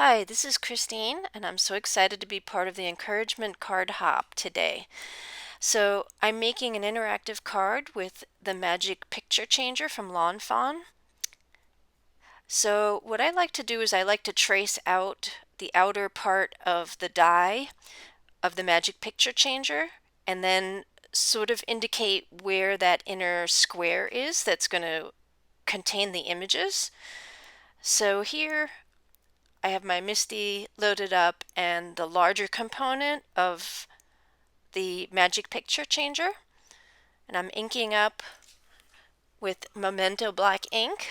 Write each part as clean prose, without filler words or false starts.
Hi, this is Christine, and I'm so excited to be part of the encouragement card hop today. So, I'm making an interactive card with the Magic Picture Changer from Lawn Fawn. So, what I like to do is I like to trace out the outer part of the die of the Magic Picture Changer and then sort of indicate where that inner square is that's going to contain the images. So, here I have my Misty loaded up and the larger component of the Magic Picture Changer, and I'm inking up with Memento black ink.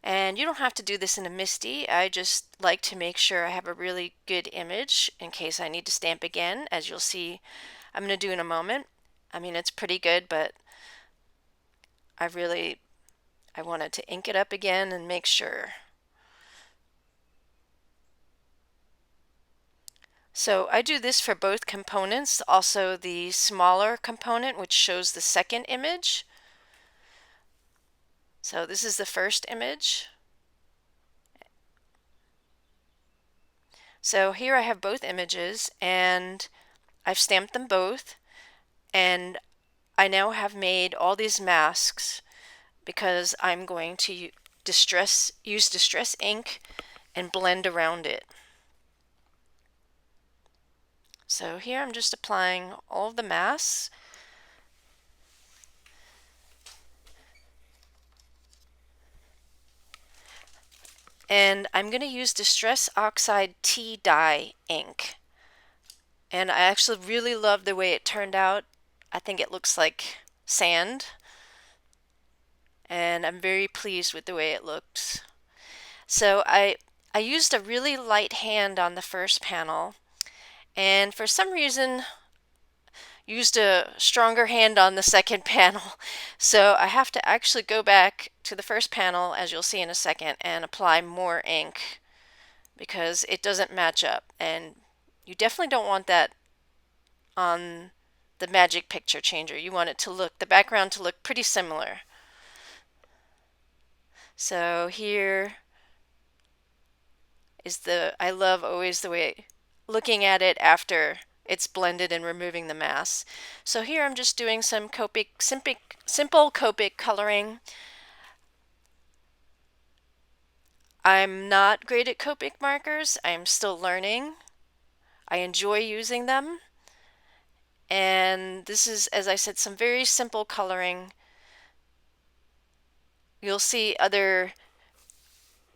And you don't have to do this in a Misty. I just like to make sure I have a really good image in case I need to stamp again, as you'll see I'm going to do in a moment. I mean, it's pretty good, but I wanted to ink it up again and make sure. So I do this for both components, also the smaller component, which shows the second image. So this is the first image. So here I have both images, and I've stamped them both, and I now have made all these masks because I'm going to use distress ink and blend around it. So here I'm just applying all of the masks. And I'm going to use Distress Oxide Tea Dye ink. And I actually really love the way it turned out. I think it looks like sand. And I'm very pleased with the way it looks. So I used a really light hand on the first panel, and for some reason used a stronger hand on the second panel. So I have to actually go back to the first panel, as you'll see in a second, and apply more ink because it doesn't match up. And you definitely don't want that on the Magic Picture Changer. You want it to look, the background to look pretty similar. So here is I love always the way, looking at it after it's blended and removing the mass. So here I'm just doing some simple Copic coloring. I'm not great at Copic markers. I'm still learning. I enjoy using them. And this is, as I said, some very simple coloring. You'll see other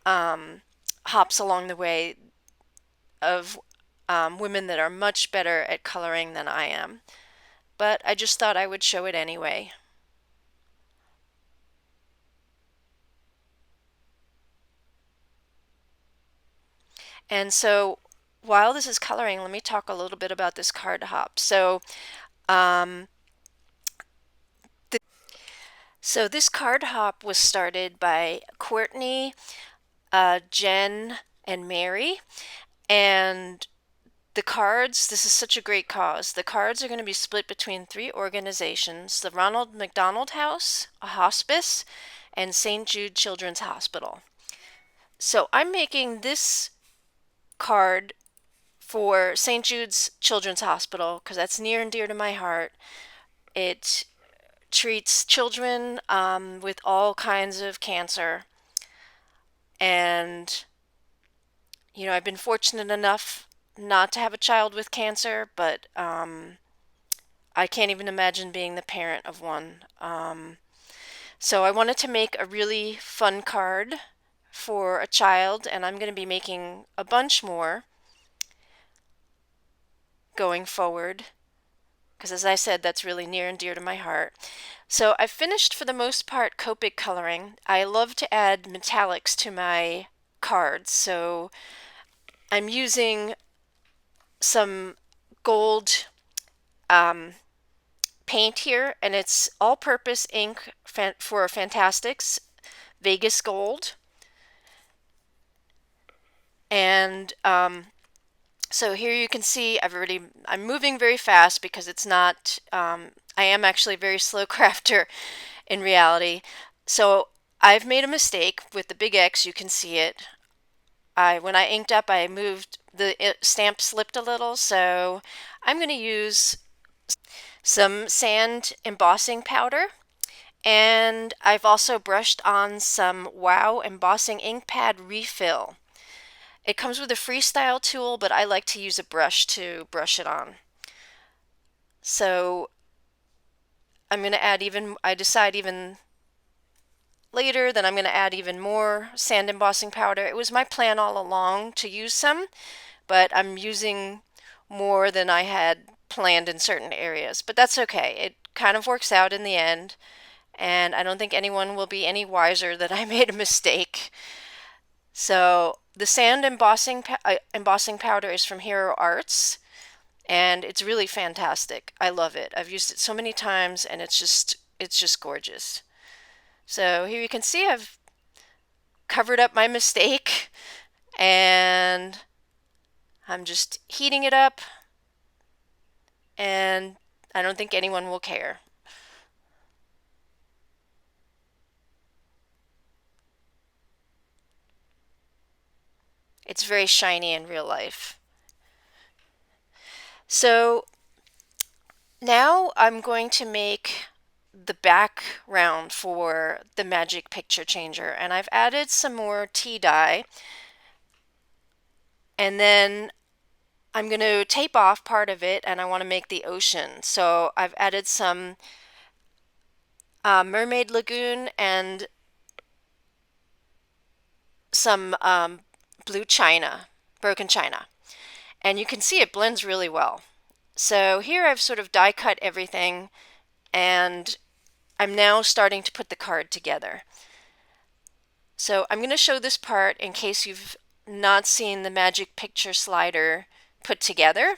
hops along the way of women that are much better at coloring than I am. But I just thought I would show it anyway. And so while this is coloring, let me talk a little bit about this card hop. Um, this card hop was started by Courtney, Jen, and Mary. And the cards, this is such a great cause. The cards are going to be split between 3 organizations: the Ronald McDonald House, a hospice, and St. Jude Children's Hospital. So I'm making this card for St. Jude's Children's Hospital because that's near and dear to my heart. It treats children with all kinds of cancer. And, you know, I've been fortunate enough not to have a child with cancer, but I can't even imagine being the parent of one. So I wanted to make a really fun card for a child, and I'm going to be making a bunch more going forward because, as I said, that's really near and dear to my heart. So I've finished, for the most part, Copic coloring. I love to add metallics to my cards, so I'm using some gold paint here, and it's all-purpose ink for Fantastics Vegas Gold. And so here you can see I'm moving very fast because it's not, I am actually a very slow crafter in reality. So I've made a mistake with the big X. You can see it. When I inked up, I moved the stamp slipped a little, so I'm going to use some sand embossing powder, and I've also brushed on some Wow embossing ink pad refill. It comes with a freestyle tool, but I like to use a brush to brush it on. So I'm going to add I decide even later that I'm going to add even more sand embossing powder. It was my plan all along to use some, but I'm using more than I had planned in certain areas. But that's okay. It kind of works out in the end, and I don't think anyone will be any wiser that I made a mistake. So the sand embossing powder is from Hero Arts, and it's really fantastic. I love it. I've used it so many times, and it's just gorgeous. So here you can see I've covered up my mistake, and I'm just heating it up, and I don't think anyone will care. It's very shiny in real life. So now I'm going to make the background for the magic picture changer, and I've added some more tea dye, and then I'm going to tape off part of it, and I want to make the ocean. So I've added some mermaid lagoon and some blue china, broken china, and you can see it blends really well. So here I've sort of die cut everything, and I'm now starting to put the card together. So I'm going to show this part in case you've not seen the magic picture slider put together.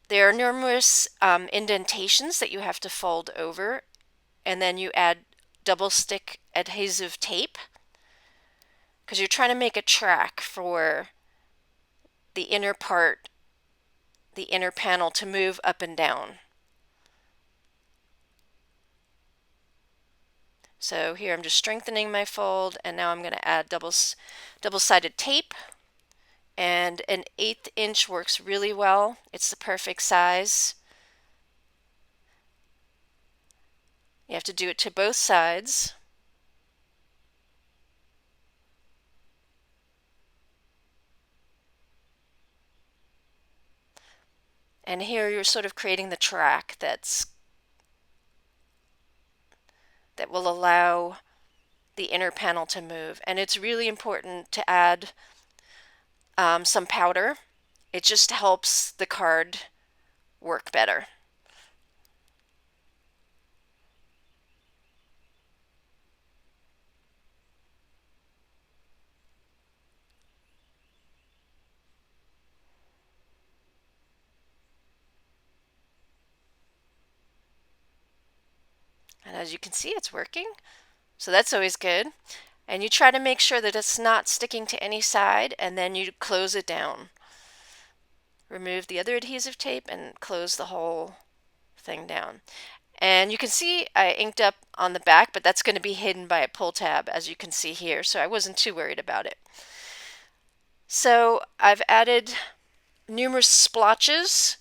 There are numerous indentations that you have to fold over, and then you add double stick adhesive tape because you're trying to make a track for the inner part, the inner panel, to move up and down. So here I'm just strengthening my fold, and now I'm going to add double-sided tape, and an 1/8 inch works really well. It's the perfect size. You have to do it to both sides. And here you're sort of creating the track that will allow the inner panel to move. And it's really important to add some powder. It just helps the card work better. And as you can see, it's working. So that's always good. And you try to make sure that it's not sticking to any side, and then you close it down. Remove the other adhesive tape and close the whole thing down. And you can see I inked up on the back, but that's going to be hidden by a pull tab, as you can see here, so I wasn't too worried about it. So I've added numerous splotches,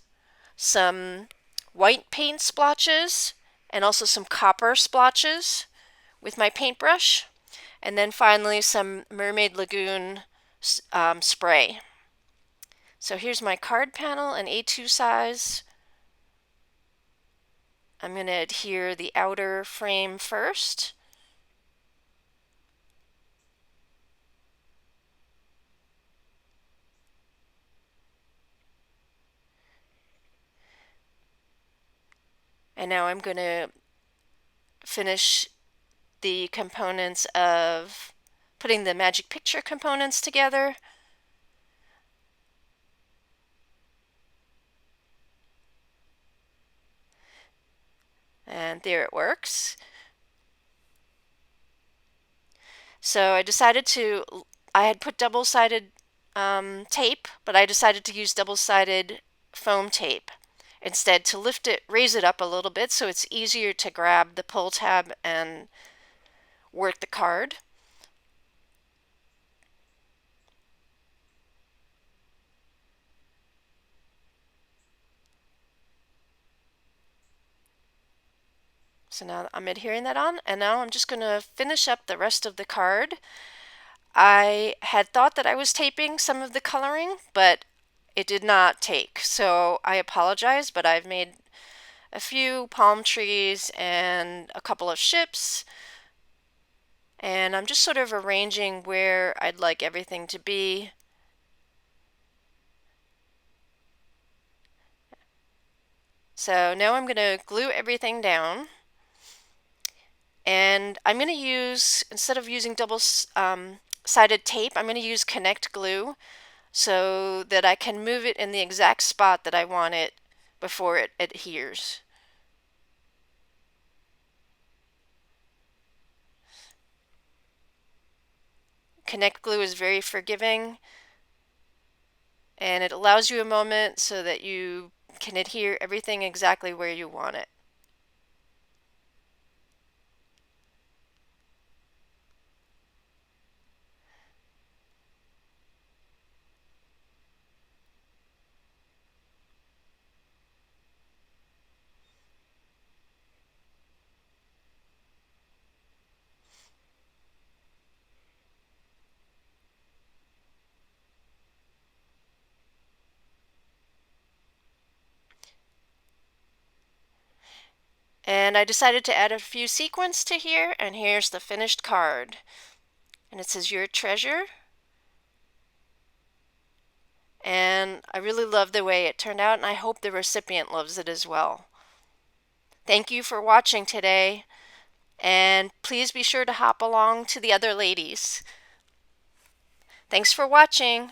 some white paint splotches, and also some copper splotches with my paintbrush, and then finally some Mermaid Lagoon spray. So here's my card panel in A2 size. I'm going to adhere the outer frame first. And now I'm going to finish the components of putting the magic picture components together. And there it works. So I had put double-sided tape, but I decided to use double-sided foam tape instead to raise it up a little bit so it's easier to grab the pull tab and work the card. So now I'm adhering that on, and now I'm just going to finish up the rest of the card. I had thought that I was taping some of the coloring, but it did not take. So I apologize, but I've made a few palm trees and a couple of ships. And I'm just sort of arranging where I'd like everything to be. So now I'm going to glue everything down. And I'm going to use, instead of using double-sided tape, I'm going to use Connect glue so that I can move it in the exact spot that I want it before it adheres. Connect glue is very forgiving, and it allows you a moment so that you can adhere everything exactly where you want it. And I decided to add a few sequins to here, and here's the finished card. And it says, "Your treasure." And I really love the way it turned out, and I hope the recipient loves it as well. Thank you for watching today, and please be sure to hop along to the other ladies. Thanks for watching.